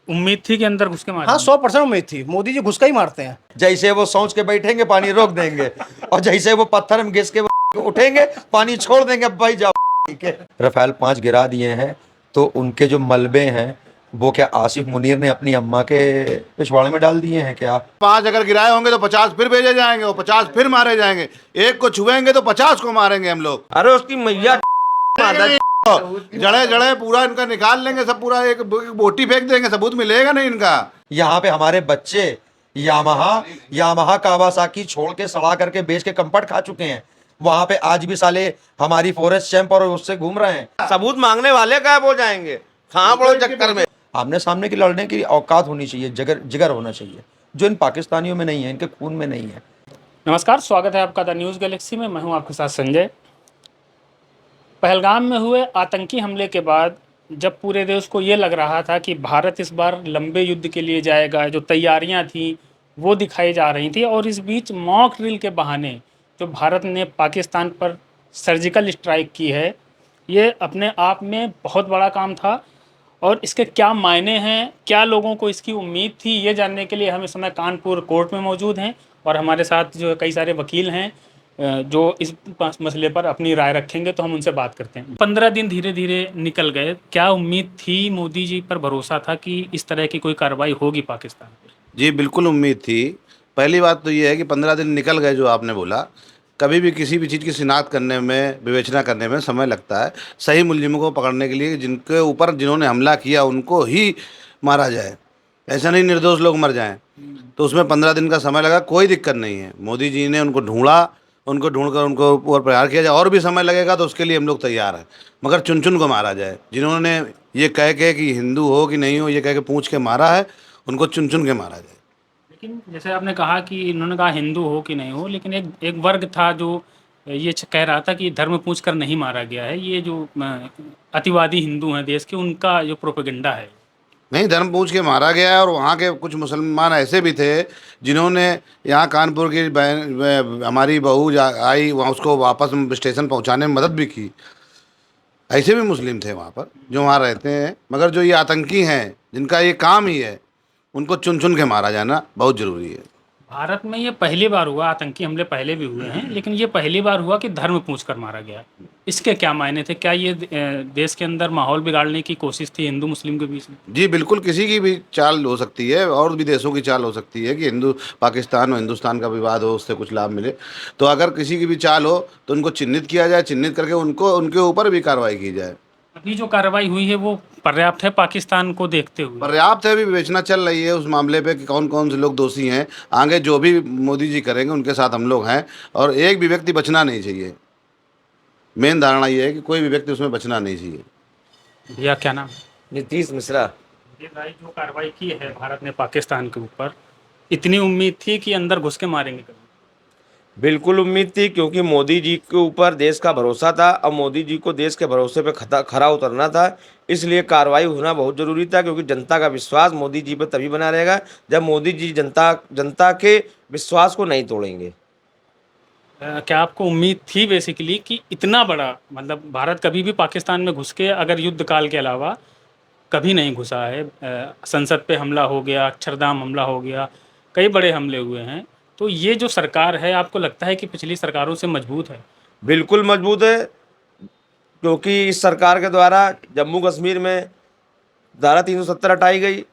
उम्मीद थी कि अंदर घुस के हाँ, मारेंगे। 100% उम्मीद थी। मोदी जी घुस का ही मारते हैं। जैसे वो सोच के बैठेंगे पानी रोक देंगे, और जैसे वो पत्थर में घिस के उठेंगे पानी छोड़ देंगे, भाई जाओ ठीक है। रफेल 5 गिरा दिए हैं, तो उनके जो मलबे हैं वो क्या आसिफ मुनीर ने अपनी अम्मा के पिछवाड़े में डाल दिए हैं क्या? 5 अगर गिराए होंगे तो 50 फिर भेजे जाएंगे, वो 50 फिर मारे जाएंगे। एक को छुएंगे तो 50 को मारेंगे हम लोग। अरे उसकी मैया जड़े जड़े पूरा इनका निकाल लेंगे सब, पूरा एक बोटी फेंक देंगे, सबूत मिलेगा नहीं इनका। यहाँ पे हमारे बच्चे यामाहा कावासाकी छोड़ के सड़ा करके बेच के कंपट खा चुके हैं। वहां पे आज भी साले हमारी फॉरेस्ट चैंप और उससे घूम रहे हैं। सबूत मांगने वाले गायब हो जाएंगे कहाँ पड़ो चक्कर में। आमने सामने की लड़ने की औकात होनी चाहिए, जिगर होना चाहिए, जो इन पाकिस्तानियों में नहीं है, इनके खून में नहीं है। नमस्कार, स्वागत है आपका द न्यूज़ गैलेक्सी में। मैं हूं आपके साथ संजय। पहलगाम में हुए आतंकी हमले के बाद जब पूरे देश को ये लग रहा था कि भारत इस बार लंबे युद्ध के लिए जाएगा, जो तैयारियां थी वो दिखाई जा रही थी, और इस बीच मॉक ड्रिल के बहाने जो भारत ने पाकिस्तान पर सर्जिकल स्ट्राइक की है, ये अपने आप में बहुत बड़ा काम था। और इसके क्या मायने हैं, क्या लोगों को इसकी उम्मीद थी, ये जानने के लिए हम इस समय कानपुर कोर्ट में मौजूद हैं, और हमारे साथ जो कई सारे वकील हैं जो इस मसले पर अपनी राय रखेंगे, तो हम उनसे बात करते हैं। 15 दिन धीरे धीरे निकल गए, क्या उम्मीद थी, मोदी जी पर भरोसा था कि इस तरह की कोई कार्रवाई होगी पाकिस्तान पर? जी बिल्कुल उम्मीद थी। पहली बात तो ये है कि 15 दिन निकल गए, जो आपने बोला। कभी भी किसी भी चीज़ की शिनाख्त करने में, विवेचना करने में समय लगता है। सही मुलजिमों को पकड़ने के लिए जिनके ऊपर जिन्होंने हमला किया उनको ही मारा जाए, ऐसा नहीं निर्दोष लोग मर जाएं। तो उसमें 15 दिन का समय लगा, कोई दिक्कत नहीं है। मोदी जी ने उनको ढूंढा, उनको ढूंढकर उनको ऊपर प्रहार किया जाए। और भी समय लगेगा तो उसके लिए हम लोग तैयार हैं, मगर चुन चुन को मारा जाए। जिन्होंने ये कह के कि हिंदू हो कि नहीं हो, ये कह के पूछ के मारा है, उनको चुन चुन के मारा जाए। लेकिन जैसे आपने कहा कि इन्होंने कहा हिंदू हो कि नहीं हो, लेकिन एक वर्ग था जो ये कह रहा था कि धर्म पूछ कर नहीं मारा गया है। ये जो अतिवादी हिंदू हैं देश के, उनका जो प्रोपेगेंडा है। नहीं, धर्म पूछ के मारा गया है। और वहाँ के कुछ मुसलमान ऐसे भी थे जिन्होंने यहाँ कानपुर की बहन, हमारी बहू आई वहाँ, उसको वापस स्टेशन पहुँचाने में मदद भी की। ऐसे भी मुस्लिम थे वहाँ पर जो वहाँ रहते हैं। मगर जो ये आतंकी हैं जिनका ये काम ही है, उनको चुन चुन के मारा जाना बहुत ज़रूरी है। भारत में ये पहली बार हुआ, आतंकी हमले पहले भी हुए हैं, लेकिन ये पहली बार हुआ कि धर्म पूछकर मारा गया। इसके क्या मायने थे? क्या ये देश के अंदर माहौल बिगाड़ने की कोशिश थी हिंदू मुस्लिम के बीच में? जी बिल्कुल, किसी की भी चाल हो सकती है, और भी देशों की चाल हो सकती है कि हिंदू पाकिस्तान और हिंदुस्तान का विवाद हो, उससे कुछ लाभ मिले। तो अगर किसी की भी चाल हो तो उनको चिन्हित किया जाए, चिन्हित करके उनको उनके ऊपर भी कार्रवाई की जाए। अभी जो कार्रवाई हुई है वो पर्याप्त है पाकिस्तान को देखते हुए? पर्याप्त है। अभी विवेचना चल रही है उस मामले पे कि कौन कौन से लोग दोषी हैं। आगे जो भी मोदी जी करेंगे उनके साथ हम लोग हैं, और एक भी व्यक्ति बचना नहीं चाहिए। मेन धारणा ये है कि कोई भी व्यक्ति उसमें बचना नहीं चाहिए। भैया क्या नाम? नीतीश मिश्रा। ये भाई जो कार्रवाई की है भारत ने पाकिस्तान के ऊपर, इतनी उम्मीद थी कि अंदर घुस के मारेंगे कभी? बिल्कुल उम्मीद थी, क्योंकि मोदी जी के ऊपर देश का भरोसा था और मोदी जी को देश के भरोसे पे खरा उतरना था। इसलिए कार्रवाई होना बहुत ज़रूरी था, क्योंकि जनता का विश्वास मोदी जी पर तभी बना रहेगा जब मोदी जी जनता के विश्वास को नहीं तोड़ेंगे। क्या आपको उम्मीद थी बेसिकली कि इतना बड़ा, मतलब भारत कभी भी पाकिस्तान में घुस के, अगर युद्ध काल के अलावा कभी नहीं घुसा है। संसद पे हमला हो गया, अक्षरधाम हमला हो गया, कई बड़े हमले हुए हैं। तो ये जो सरकार है, आपको लगता है कि पिछली सरकारों से मजबूत है? बिल्कुल मजबूत है, क्योंकि इस सरकार के द्वारा जम्मू कश्मीर में धारा 370 हटाई गई,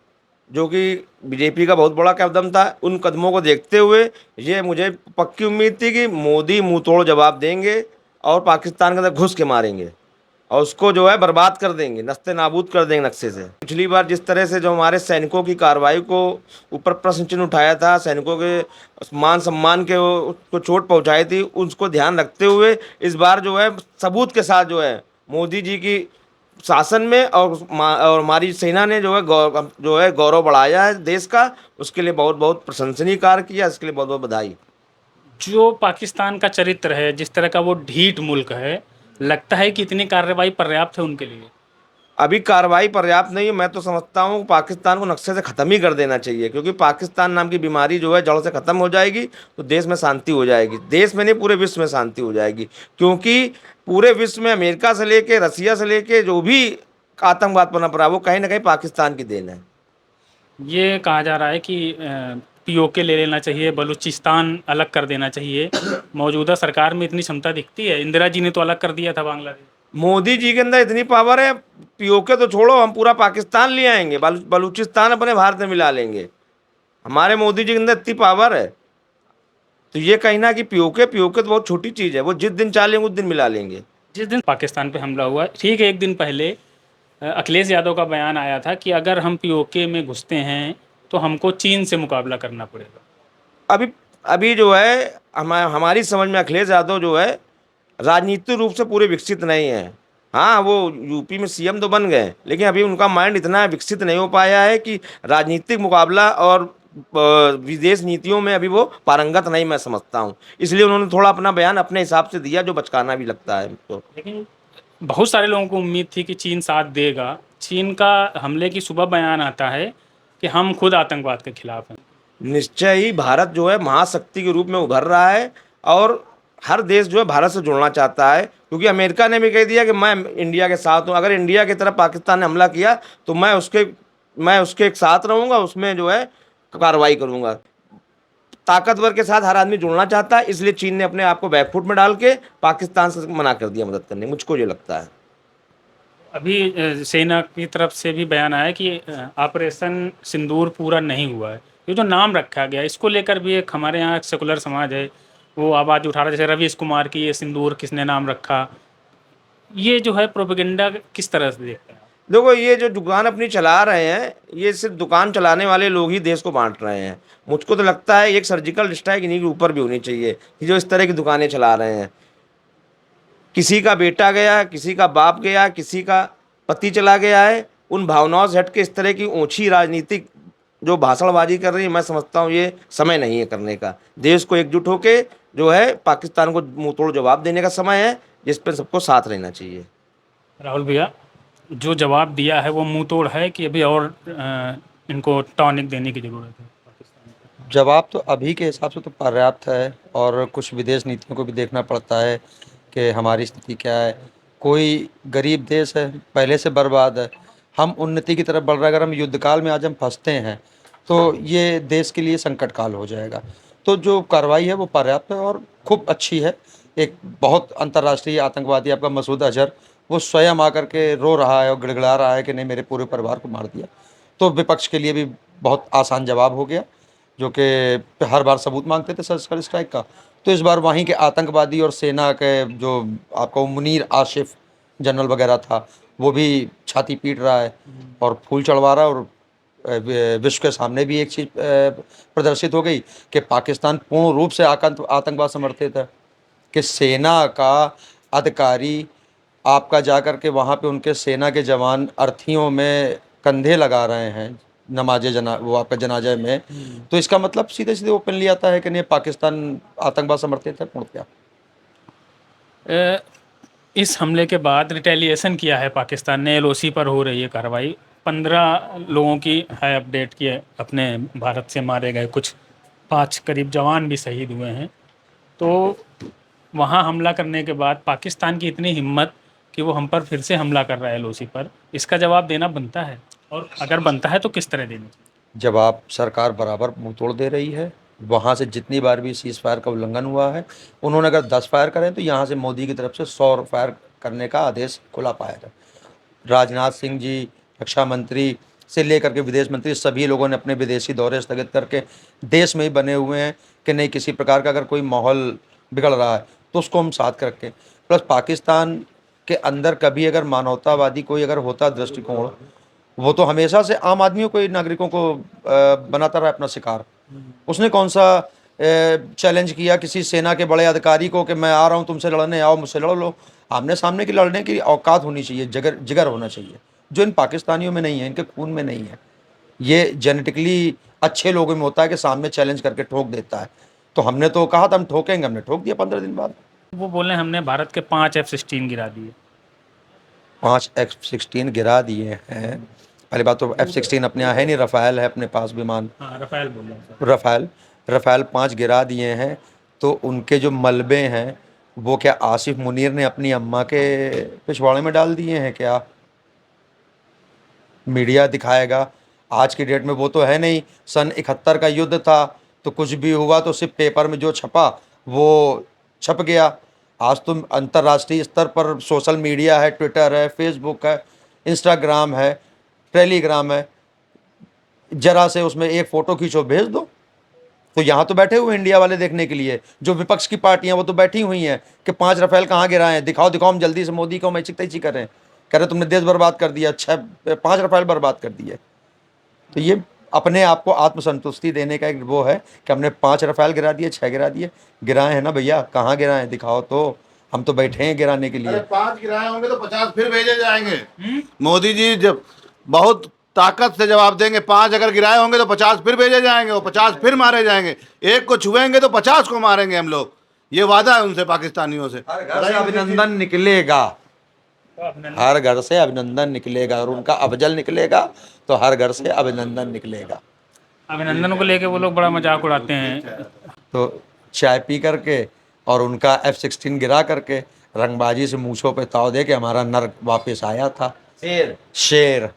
जो कि बीजेपी का बहुत बड़ा कदम था। उन कदमों को देखते हुए ये मुझे पक्की उम्मीद थी कि मोदी मुंह तोड़ जवाब देंगे और पाकिस्तान के अंदर घुस के मारेंगे और उसको जो है बर्बाद कर देंगे, नस्ते नाबूद कर देंगे नक्शे से। पिछली बार जिस तरह से जो हमारे सैनिकों की कार्रवाई को ऊपर प्रश्न चिन्ह उठाया था, सैनिकों के मान सम्मान के को चोट पहुंचाई थी, उसको ध्यान रखते हुए इस बार जो है सबूत के साथ जो है मोदी जी की शासन में और हमारी सेना ने जो है गौरव बढ़ाया है देश का। उसके लिए बहुत बहुत प्रशंसनीय कार्य किया, इसके लिए बहुत बहुत बधाई। जो पाकिस्तान का चरित्र है, जिस तरह का वो ढीठ मुल्क है, लगता है कि इतनी कार्रवाई पर्याप्त है उनके लिए? अभी कार्रवाई पर्याप्त नहीं है। मैं तो समझता हूँ पाकिस्तान को नक्शे से ख़त्म ही कर देना चाहिए, क्योंकि पाकिस्तान नाम की बीमारी जो है जड़ से ख़त्म हो जाएगी तो देश में शांति हो जाएगी। देश में नहीं, पूरे विश्व में शांति हो जाएगी, क्योंकि पूरे विश्व में अमेरिका से लेके, रसिया से लेके जो भी आतंकवाद पनप रहा है वो कहीं ना कहीं पाकिस्तान की देन है। ये कहा जा रहा है कि पीओके ले लेना चाहिए, बलूचिस्तान अलग कर देना चाहिए। मौजूदा सरकार में इतनी क्षमता दिखती है? इंदिरा जी ने तो अलग कर दिया था बांग्लादेश। मोदी जी के अंदर इतनी पावर है, पीओके तो छोड़ो, हम पूरा पाकिस्तान ले आएंगे, बलूचिस्तान अपने भारत में मिला लेंगे। हमारे मोदी जी के अंदर इतनी पावर है, तो ये कहना कि पीओके पीओके तो बहुत छोटी चीज़ है, वो जिस दिन चाह लेंगे उस दिन मिला लेंगे। जिस दिन पाकिस्तान पे हमला हुआ, ठीक है, एक दिन पहले अखिलेश यादव का बयान आया था कि अगर हम पीओके में घुसते हैं तो हमको चीन से मुकाबला करना पड़ेगा। अभी अभी जो है हमारी समझ में अखिलेश यादव जो है राजनीतिक रूप से पूरे विकसित नहीं है। हाँ, वो यूपी में सीएम तो बन गए, लेकिन अभी उनका माइंड इतना विकसित नहीं हो पाया है कि राजनीतिक मुकाबला और विदेश नीतियों में अभी वो पारंगत नहीं, मैं समझता हूँ। इसलिए उन्होंने थोड़ा अपना बयान अपने हिसाब से दिया, जो बचकाना भी लगता है तो। लेकिन बहुत सारे लोगों को उम्मीद थी कि चीन साथ देगा। चीन का हमले की सुबह बयान आता है कि हम खुद आतंकवाद के खिलाफ हैं। निश्चय ही भारत जो है महाशक्ति के रूप में उभर रहा है, और हर देश जो है भारत से जुड़ना चाहता है, क्योंकि अमेरिका ने भी कह दिया कि मैं इंडिया के साथ हूँ। अगर इंडिया की तरफ पाकिस्तान ने हमला किया तो मैं उसके साथ रहूँगा, उसमें जो है कार्रवाई करूँगा। ताकतवर के साथ हर आदमी जुड़ना चाहता है, इसलिए चीन ने अपने आप को बैकफुट में डाल के पाकिस्तान से मना कर दिया मदद करने, मुझको ये लगता है। अभी सेना की तरफ से भी बयान आया कि ऑपरेशन सिंदूर पूरा नहीं हुआ है। ये जो नाम रखा गया, इसको लेकर भी एक हमारे यहाँ सेकुलर समाज है, वो आवाज़ उठा रहा है, जैसे रवीश कुमार की ये सिंदूर किसने नाम रखा। ये जो है प्रोपेगेंडा किस तरह से देखते हैं? देखो, ये जो दुकान अपनी चला रहे हैं, ये सिर्फ दुकान चलाने वाले लोग ही देश को बांट रहे हैं। मुझको तो लगता है एक सर्जिकल स्ट्राइक इन्हीं के ऊपर भी होनी चाहिए कि जो इस तरह की दुकानें चला रहे हैं। किसी का बेटा गया, किसी का बाप गया, किसी का पति चला गया है, उन भावनाओं से हट के इस तरह की ऊंची राजनीतिक जो भाषणबाजी कर रही है, मैं समझता हूँ ये समय नहीं है करने का। देश को एकजुट होके जो है पाकिस्तान को मुंह तोड़ जवाब देने का समय है, जिस पर सबको साथ रहना चाहिए। राहुल भैया, जो जवाब दिया है वो मुंह तोड़ है कि अभी और इनको टॉनिक देने की ज़रूरत है? जवाब तो अभी के हिसाब से तो पर्याप्त है, और कुछ विदेश नीतियों को भी देखना पड़ता है कि हमारी स्थिति क्या है। कोई गरीब देश है, पहले से बर्बाद है, हम उन्नति की तरफ बढ़ रहे हैं। अगर हम युद्ध काल में आज हम फंसते हैं तो ये देश के लिए संकट काल हो जाएगा। तो जो कार्रवाई है वो पर्याप्त है और खूब अच्छी है। एक बहुत अंतर्राष्ट्रीय आतंकवादी आपका मसूद अजहर, वो स्वयं आकर के रो रहा है और गिड़गिड़ा रहा है कि नहीं, मेरे पूरे परिवार को मार दिया। तो विपक्ष के लिए भी बहुत आसान जवाब हो गया, जो कि हर बार सबूत मांगते थे सर्जिकल स्ट्राइक का। तो इस बार वहीं के आतंकवादी और सेना के जो आपका वो मुनीर आशिफ जनरल वगैरह था, वो भी छाती पीट रहा है और फूल चढ़वा रहा है। और विश्व के सामने भी एक चीज़ प्रदर्शित हो गई कि पाकिस्तान पूर्ण रूप से आतंकवाद समर्थित है, कि सेना का अधिकारी आपका जाकर के वहाँ पे उनके सेना के जवान अर्थियों में कंधे लगा रहे हैं वो आपका जनाजा में। तो इसका मतलब सीधे सीधे ओपनली आता है कि नहीं, पाकिस्तान आतंकवाद समर्थित है पूर्णतः। इस हमले के बाद रिटेलिएशन किया है पाकिस्तान ने, एलओसी पर हो रही है कार्रवाई। 15 लोगों की है अपडेट की अपने भारत से मारे गए, कुछ 5 करीब जवान भी शहीद हुए हैं। तो वहाँ हमला करने के बाद पाकिस्तान की इतनी हिम्मत कि वो हम पर फिर से हमला कर रहा है एलओसी पर, इसका जवाब देना बनता है, और अगर बनता है तो किस तरह देना चाहिए? जवाब सरकार बराबर मुंह तोड़ दे रही है। वहाँ से जितनी बार भी सीज़ फायर का उल्लंघन हुआ है, उन्होंने अगर 10 फायर करें तो यहाँ से मोदी की तरफ से 100 फायर करने का आदेश खुला पाया था। राजनाथ सिंह जी, रक्षा मंत्री से लेकर के विदेश मंत्री, सभी लोगों ने अपने विदेशी दौरे स्थगित करके देश में ही बने हुए हैं कि नहीं, किसी प्रकार का अगर कोई माहौल बिगड़ रहा है तो उसको हम साथ रखें। प्लस पाकिस्तान के अंदर कभी अगर मानवतावादी कोई अगर होता दृष्टिकोण, वो तो हमेशा से आम आदमियों को, नागरिकों को बनाता रहा अपना शिकार। उसने कौन सा चैलेंज किया किसी सेना के बड़े अधिकारी को कि मैं आ रहा हूँ तुमसे लड़ने, आओ मुझसे लड़ लो। आमने सामने की लड़ने की औकात होनी चाहिए, जिगर होना चाहिए, जो इन पाकिस्तानियों में नहीं है, इनके खून में नहीं है। ये जेनेटिकली अच्छे लोगों में होता है कि सामने चैलेंज करके ठोक देता है। तो हमने तो कहा था हम ठोकेंगे, हमने ठोक दिया 15 दिन बाद। वो बोले हमने भारत के 5 F-16 गिरा दिए। 5 F-16 गिरा दिए हैं। पहली बात तो F-16 अपने यहाँ है नहीं, रफ़ाल है अपने पास विमान। हाँ, रफ़ाल बोल रहे हैं। रफ़ाल 5 गिरा दिए हैं। तो उनके जो मलबे हैं वो क्या आसिफ मुनीर ने अपनी अम्मा के पिछवाड़े में डाल दिए हैं क्या? मीडिया दिखाएगा। आज की डेट में वो तो है नहीं। सन 71 का युद्ध था तो कुछ भी हुआ तो सिर्फ पेपर में जो छपा वो छप गया। आज तो अंतर्राष्ट्रीय स्तर पर सोशल मीडिया है, ट्विटर है, फेसबुक है, इंस्टाग्राम है, टेलीग्राम है, जरा से उसमें एक फ़ोटो खींचो भेज दो। तो यहाँ तो बैठे हुए इंडिया वाले देखने के लिए, जो विपक्ष की पार्टियां वो तो बैठी हुई हैं कि 5 रफेल कहाँ गिराए हैं, दिखाओ दिखाओ, हम जल्दी से मोदी को मैचिक तैची कर रहे हैं, कह रहे तुमने देश बर्बाद कर दिया, 5 रफेल बर्बाद कर दिए। तो ये अपने आप को आत्मसंतुष्टि देने का एक वो है कि हमने 5 रफेल गिरा दिए, 6 गिरा दिए, गिराए हैं ना भैया, कहाँ गिराए हैं दिखाओ तो, हम तो बैठे हैं गिराने के लिए। अरे 5 गिराए होंगे तो 50 फिर भेजे जाएंगे। मोदी जी जब बहुत ताकत से जवाब देंगे, 5 अगर गिराए होंगे तो 50 फिर भेजे जाएंगे, वो 50 फिर मारे जाएंगे, एक को छुएंगे तो 50 को मारेंगे हम लोग। ये वादा है उनसे, पाकिस्तानियों से। हर घर से अभिनंदन निकलेगा, हर घर से अभिनंदन निकलेगा, और उनका अफजल निकलेगा तो हर घर से अभिनंदन निकलेगा। अभिनंदन को लेके वो लोग बड़ा मजाक उड़ाते हैं। तो चाय पी करके और उनका F-16 गिरा करके रंगबाजी से मूछों पे ताव दे के हमारा नर वापस आया था, शेर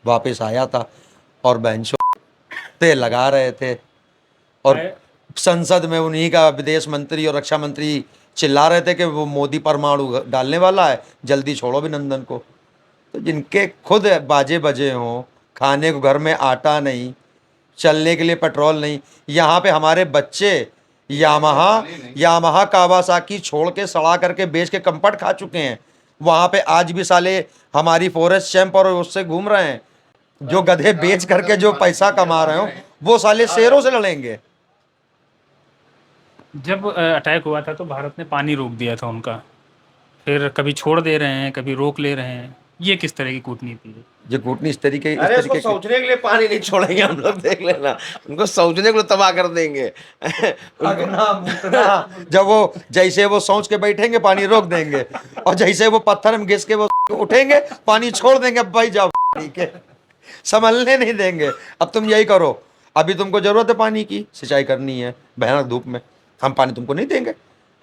वापस आया था, और बेंचों तेल लगा रहे थे, और संसद में उन्हीं का विदेश मंत्री और रक्षा मंत्री चिल्ला रहे थे कि वो मोदी परमाणु डालने वाला है, जल्दी छोड़ो अभिनंदन को। तो जिनके खुद बाजे बजे हों, खाने को घर में आटा नहीं, चलने के लिए पेट्रोल नहीं, यहाँ पे हमारे बच्चे यामाहा कावासाकी छोड़ के सड़ा करके बेच के कंफर्ट खा चुके हैं। वहाँ पे आज भी साले हमारी फॉरेस्ट चैंप और उससे घूम रहे हैं, जो गधे बेच करके जो पैसा कमा रहे हो वो साले शेरों से लड़ेंगे। जब अटैक हुआ था तो भारत ने पानी रोक दिया था उनका, फिर कभी छोड़ दे रहे हैं, कभी रोक ले रहे हैं। ये किस तरह की कूटनीति है? जो कूटनी इस तरीके अरे उसको सोचने के लिए पानी नहीं छोड़ेंगे हम लोग, देख लेना, उनको सोचने के लिए तबाह कर देंगे। जब वो जैसे वो सोच के बैठेंगे पानी रोक देंगे, और जैसे वो पत्थर में घिस के वो उठेंगे पानी छोड़ देंगे, अब भाई जाओ, ठीक है, संभलने नहीं देंगे। अब तुम यही करो, अभी तुमको जरूरत है पानी की, सिंचाई करनी है भयानक धूप में, हम पानी तुमको नहीं देंगे,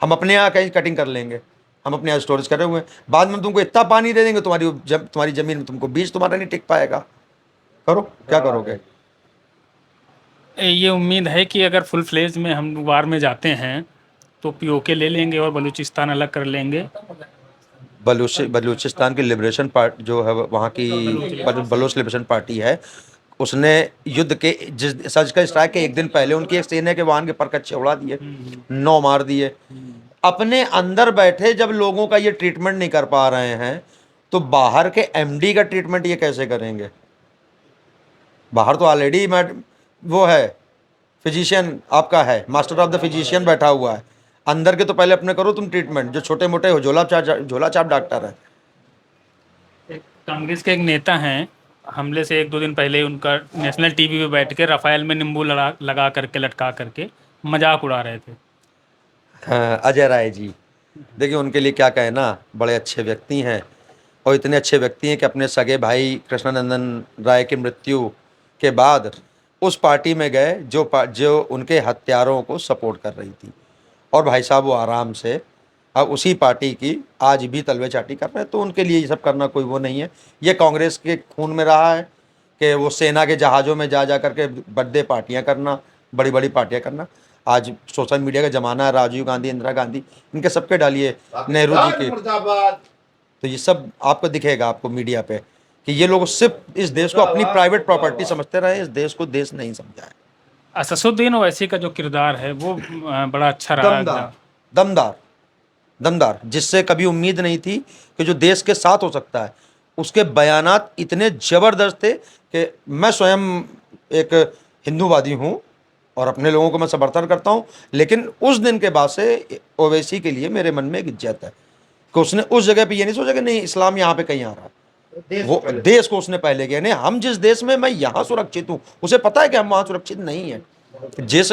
हम अपने यहाँ कहीं कटिंग कर लेंगे, हम अपने यहाँ स्टोरेज करे हुए हैं, बाद में तुमको इतना पानी दे देंगे तुम्हारी जमीन में तुमको बीज तुम्हारा नहीं टिक पाएगा। करो क्या करोगे? ये उम्मीद है कि अगर फुल फ्लेज में हम वार में जाते हैं तो पीओके ले लेंगे और बलूचिस्तान अलग कर लेंगे। बलूचिस्तान की लिबरेशन पार्टी जो है वहाँ की बलूच लिबरेशन पार्टी है, उसने युद्ध के जिस सर्जिकल स्ट्राइक के एक दिन पहले उनकी एक सेना के वाहन के परकच्चे उड़ा दिए, 9 मार दिए। अपने अंदर बैठे जब लोगों का ये ट्रीटमेंट नहीं कर पा रहे हैं तो बाहर के एमडी का ट्रीटमेंट ये कैसे करेंगे? बाहर तो ऑलरेडी वो है फिजिशियन, आपका है मास्टर ऑफ द फिजिशियन बैठा हुआ है, अंदर के तो पहले अपने करो तुम ट्रीटमेंट, जो छोटे मोटे झोला छाप डॉक्टर है। कांग्रेस के एक नेता हैं, हमले से 1-2 दिन पहले उनका नेशनल टीवी पे बैठ के राफेल में नींबू लगा करके लटका करके मजाक उड़ा रहे थे। हाँ, अजय राय जी, देखिए उनके लिए क्या कहें ना, बड़े अच्छे व्यक्ति हैं, और इतने अच्छे व्यक्ति हैं कि अपने सगे भाई कृष्णानंदन राय की मृत्यु के बाद उस पार्टी में गए जो उनके हत्यारों को सपोर्ट कर रही थी, और भाई साहब वो आराम से अब उसी पार्टी की आज भी तलवे चाटी कर रहे हैं। तो उनके लिए ये सब करना कोई वो नहीं है, ये कांग्रेस के खून में रहा है कि वो सेना के जहाज़ों में जा करके बर्थडे पार्टियाँ करना, बड़ी बड़ी पार्टियाँ करना। आज सोशल मीडिया का ज़माना है, राजीव गांधी, इंदिरा गांधी, इनके सबके डालिए, नेहरू जी के, तो ये सब आपको दिखेगा आपको मीडिया पे कि ये लोग सिर्फ इस देश को अपनी प्राइवेट प्रॉपर्टी समझते रहे, इस देश को देश नहीं समझा है। असदुद्दीन ओवैसी का जो किरदार है वो बड़ा अच्छा रहा, दमदार, जिससे कभी उम्मीद नहीं थी कि जो देश के साथ हो सकता है। उसके बयानात इतने ज़बरदस्त थे कि मैं स्वयं एक हिंदूवादी हूँ और अपने लोगों को मैं समर्थन करता हूँ, लेकिन उस दिन के बाद से ओवैसी के लिए मेरे मन में एक इज्जत है कि उसने उस जगह पे ये नहीं सोचा कि नहीं इस्लाम यहाँ पे कहीं आ रहा है, वो देश को उसने पहले किया। नहीं, हम जिस देश में मैं यहाँ सुरक्षित हूँ, उसे पता है कि हम वहाँ सुरक्षित नहीं हैं। जिस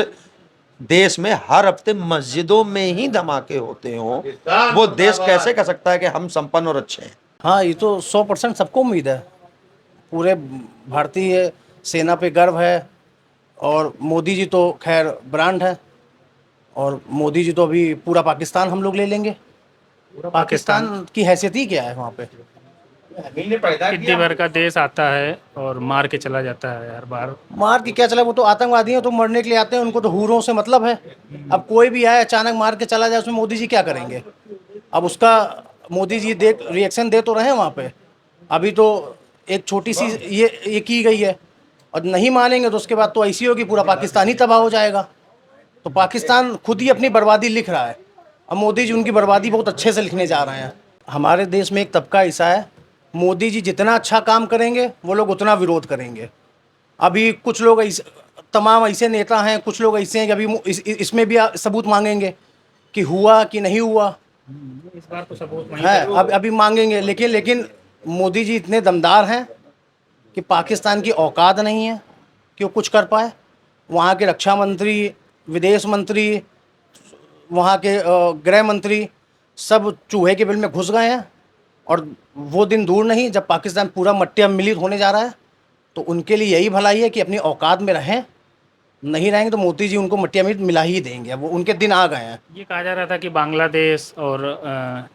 देश में हर हफ्ते मस्जिदों में ही धमाके होते हों, वो देश कैसे कह सकता है कि हम संपन्न और अच्छे हैं? हाँ, ये तो 100% सबको उम्मीद है, पूरे भारतीय सेना पे गर्व है, और मोदी जी तो खैर ब्रांड है, और मोदी जी तो अभी पूरा पाकिस्तान हम लोग ले लेंगे। पाकिस्तान की हैसियत ही क्या है वहाँ पे? हमने पैदा इतनी भर का देश आता है और मार के चला जाता है हर बार। मार के क्या चला, वो तो आतंकवादी हैं, तो मरने के लिए आते हैं, उनको तो हूरों से मतलब है। अब कोई भी आए अचानक मार के चला जाए, उसमें मोदी जी क्या करेंगे? अब उसका मोदी जी देख रिएक्शन दे तो रहे हैं वहाँ पे। अभी तो एक छोटी सी ये की गई है, और नहीं मानेंगे तो उसके बाद तो ऐसी होगी पूरा पाकिस्तान ही तबाह हो जाएगा। तो पाकिस्तान खुद ही अपनी बर्बादी लिख रहा है। अब मोदी जी उनकी बर्बादी बहुत अच्छे से लिखने जा रहे हैं। हमारे देश में एक तबका ऐसा है, मोदी जी जितना अच्छा काम करेंगे वो लोग उतना विरोध करेंगे। अभी कुछ लोग तमाम ऐसे नेता हैं, कुछ लोग ऐसे हैं कि अभी इसमें भी सबूत मांगेंगे कि हुआ कि नहीं हुआ इस बार तो सबूत वहीं है। अब अभी मांगेंगे, लेकिन मोदी जी इतने दमदार हैं कि पाकिस्तान की औकात नहीं है कि वो कुछ कर पाए। वहाँ के रक्षा मंत्री, विदेश मंत्री, वहाँ के गृह मंत्री सब चूहे के बिल में घुस गए हैं। और वो दिन दूर नहीं जब पाकिस्तान पूरा मट्टी मिलित होने जा रहा है। तो उनके लिए यही भलाई है कि अपनी औकात में रहें, नहीं रहेंगे तो मोदी जी उनको मट्टी मिलित मिला ही देंगे। वो उनके दिन आ गए हैं। ये कहा जा रहा था कि बांग्लादेश और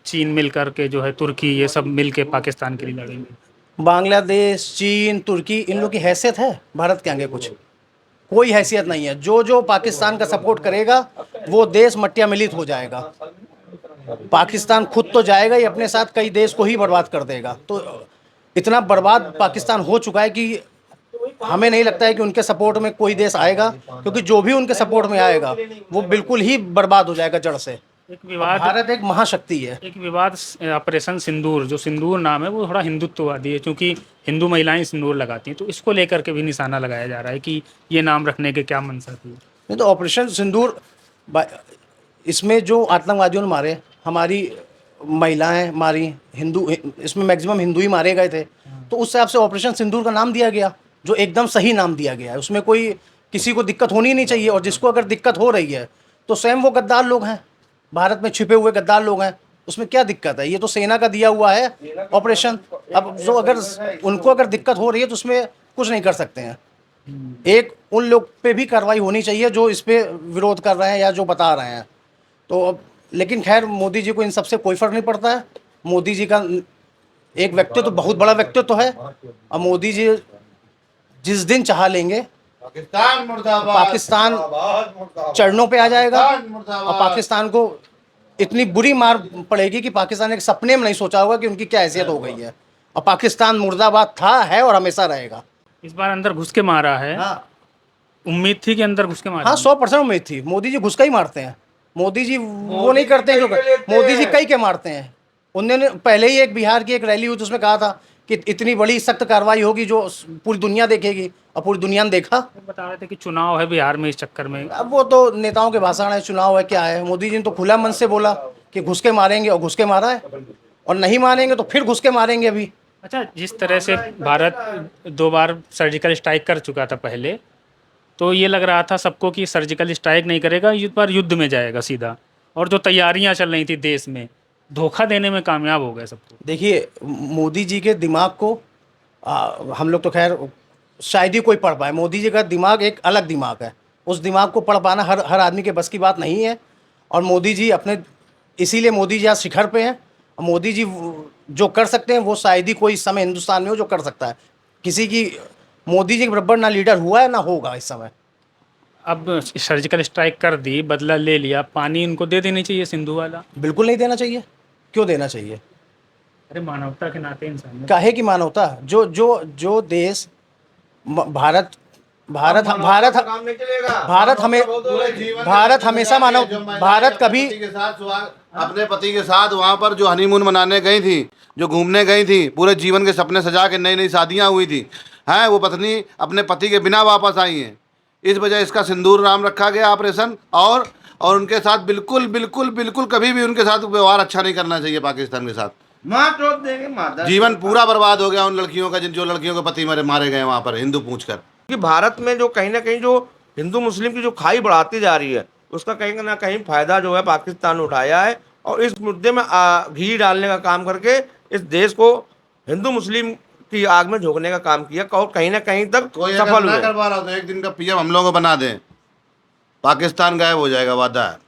चीन मिल कर के जो है, तुर्की, ये सब मिल के पाकिस्तान के लिए लड़ेंगे। बांग्लादेश, चीन, तुर्की, इन लोग की हैसियत है भारत के आगे? कुछ कोई हैसियत नहीं है। जो जो पाकिस्तान का सपोर्ट करेगा वो देश मट्टिया मिलित हो जाएगा। पाकिस्तान खुद तो जाएगा ही, अपने साथ कई देश को ही बर्बाद कर देगा। तो इतना बर्बाद पाकिस्तान हो चुका है कि हमें नहीं लगता है कि उनके सपोर्ट में कोई देश आएगा, क्योंकि जो भी उनके सपोर्ट में आएगा वो बिल्कुल ही बर्बाद हो जाएगा जड़ से। एक विवाद भारत एक महाशक्ति है। एक विवाद ऑपरेशन सिंदूर, जो सिंदूर नाम है वो थोड़ा हिंदुत्ववादी है, क्योंकि हिंदू महिलाएं सिंदूर लगाती हैं, तो इसको लेकर के भी निशाना लगाया जा रहा है कि ये नाम रखने के क्या मंशा थी। नहीं तो ऑपरेशन सिंदूर, इसमें जो आतंकवादियों ने मारे, हमारी महिलाएं मारी, हिंदू, इसमें मैक्सिमम हिंदू ही मारे गए थे। तो उस हिसाब से ऑपरेशन सिंदूर का नाम दिया गया, जो एकदम सही नाम दिया गया है। उसमें कोई किसी को दिक्कत होनी नहीं चाहिए, और जिसको अगर दिक्कत हो रही है तो स्वयं वो गद्दार लोग हैं, भारत में छिपे हुए गद्दार लोग हैं। उसमें क्या दिक्कत है? ये तो सेना का दिया हुआ है ऑपरेशन। अब जो अगर उनको अगर दिक्कत हो रही है तो उसमें कुछ नहीं कर सकते हैं। एक उन लोग पे भी कार्रवाई होनी चाहिए जो इस पे विरोध कर रहे हैं या जो बता रहे हैं। तो अब लेकिन खैर मोदी जी को इन सबसे कोई फर्क नहीं पड़ता है। मोदी जी का एक व्यक्तित्व तो बहुत बड़ा व्यक्तित्व है, और मोदी जी जिस दिन चाह लेंगे पाकिस्तान मुर्दाबाद, पाकिस्तान चरणों पे आ जाएगा, और पाकिस्तान को इतनी बुरी मार पड़ेगी कि पाकिस्तान एक सपने में नहीं सोचा होगा कि उनकी क्या हैसियत हो गई है। और पाकिस्तान मुर्दाबाद था, है और हमेशा रहेगा। इस बार अंदर घुस के मारा है। हाँ उम्मीद थी कि अंदर घुस के मारा। हाँ, 100% उम्मीद थी। मोदी जी घुस के ही मारते हैं। मोदी जी वो नहीं करते हैं जो मोदी जी कई के मारते हैं। उन्होंने पहले ही एक बिहार की एक रैली हुई तो उसमें कहा था कि इतनी बड़ी सख्त कार्रवाई होगी जो पूरी दुनिया देखेगी, और पूरी दुनिया ने देखा। बता रहे थे कि चुनाव है बिहार में, इस चक्कर में। अब वो तो नेताओं के भाषण है, चुनाव है क्या है। मोदी जी ने तो खुला मन से बोला कि घुस के मारेंगे, और घुस के मारा है। और नहीं मारेंगे तो फिर घुस के मारेंगे। अभी अच्छा, जिस तरह से भारत 2 बार सर्जिकल स्ट्राइक कर चुका था पहले, तो ये लग रहा था सबको कि सर्जिकल स्ट्राइक नहीं करेगा, इस बार युद्ध में जाएगा सीधा। और जो तैयारियां चल रही थी देश में, धोखा देने में कामयाब हो गए सबको। देखिए, मोदी जी के दिमाग को हम लोग तो खैर शायद ही कोई पढ़ पाए। मोदी जी का दिमाग एक अलग दिमाग है। उस दिमाग को पढ़ पाना हर आदमी के बस की बात नहीं है। और मोदी जी अपने, इसीलिए मोदी जी आज शिखर पे हैं। और मोदी जी जो कर सकते हैं वो शायद ही कोई इस समय हिंदुस्तान में हो जो कर सकता है। किसी की मोदी जी के बराबर ना लीडर हुआ है ना होगा इस समय। अब सर्जिकल स्ट्राइक कर दी, बदला ले लिया, पानी उनको दे देनी चाहिए सिंधु वाला। बिल्कुल नहीं देना चाहिए। क्यों देना चाहिए? अरे मानवता के नाते इंसान। काहे की मानवता? जो जो जो देश भारत भारत भारत काम नहीं चलेगा। भारत हमें भारत हमेशा मानव, भारत कभी अपने पति के साथ वहाँ पर जो हनीमून मनाने गई थी, जो घूमने गई थी, पूरे जीवन के सपने सजा के नई नई शादियाँ हुई थी, हैं, वो पत्नी अपने पति के बिना वापस आई हैं। इस वजह इसका सिंदूर नाम रखा गया ऑपरेशन। और उनके साथ बिल्कुल बिल्कुल बिल्कुल कभी भी उनके साथ व्यवहार अच्छा नहीं करना चाहिए पाकिस्तान के साथ। माँ चोट देंगे, माता जीवन पूरा बर्बाद हो गया उन लड़कियों का, जो लड़कियों के पति मारे गए वहाँ पर हिंदू पूछकर। कि भारत में जो कहीं ना कहीं जो हिंदू मुस्लिम की जो खाई बढ़ाती जा रही है, उसका कहीं ना कहीं फायदा जो है पाकिस्तान ने उठाया है, और इस मुद्दे में घी डालने का काम करके इस देश को हिंदू मुस्लिम की आग में झोंकने का काम किया, और कहीं ना कहीं तक कोई सफल अगर ना हुए। कर पा रहा हो तो एक दिन का पीएम हम लोगों को बना दें, पाकिस्तान गायब हो जाएगा, वादा है।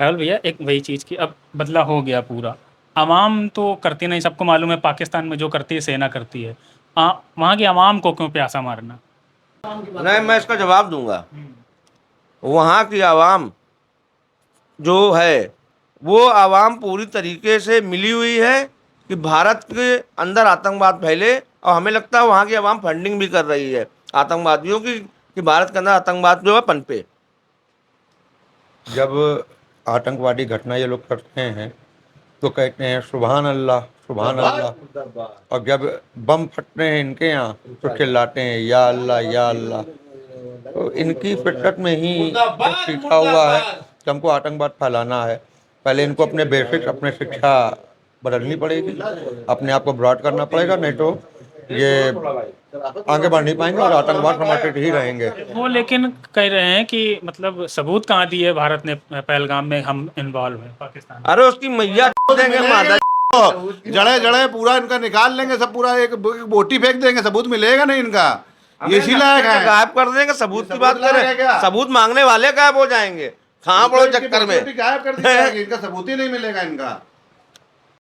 राहुल भैया, एक वही चीज़ की अब बदला हो गया पूरा, आवाम तो करती नहीं, सबको मालूम है पाकिस्तान में जो करती है सेना करती है। वहाँ की आवाम को क्यों प्यासा मारना? नहीं, मैं इसका जवाब दूंगा। वहाँ की आवाम जो है वो आवाम पूरी तरीके से मिली हुई है कि भारत के अंदर आतंकवाद फैले, और हमें लगता है वहाँ की आवाम फंडिंग भी कर रही है आतंकवादियों की कि भारत के अंदर आतंकवाद जो है पनपे। जब आतंकवादी घटना ये लोग करते हैं तो कहते हैं सुभान अल्लाह सुभान अल्लाह, और जब बम फटते हैं इनके यहाँ तो चिल्लाते हैं या अल्लाह या अल्लाह। तो इनकी फितरत में ही सीखा हुआ है कि हमको आतंकवाद फैलाना है। पहले इनको अपने बेसिक्स, अपने शिक्षा बदलनी पड़ेगी, अपने आप को ब्रॉड करना पड़ेगा, नहीं तो ये आगे बढ़ नहीं पाएंगे और आतंकवाद समाप्त ही रहेंगे। वो लेकिन कह रहे हैं कि मतलब सबूत कहाँ दिए भारत ने पहलगाम में हम इन्वॉल्व हैं पाकिस्तान? अरे उसकी मैया देंगे माता। जड़े जड़े पूरा इनका निकाल लेंगे, सब पूरा एक बोटी फेंक देंगे, सबूत मिलेगा नहीं इनका। ये इसी लायक है, गायब कर देंगे। सबूत की बात सबूत लायक है करें, क्या? सबूत मांगने वाले गायब हो जाएंगे। कहाँ पड़ो चक्कर में गायब कर दिया, इनका सबूत ही नहीं मिलेगा इनका।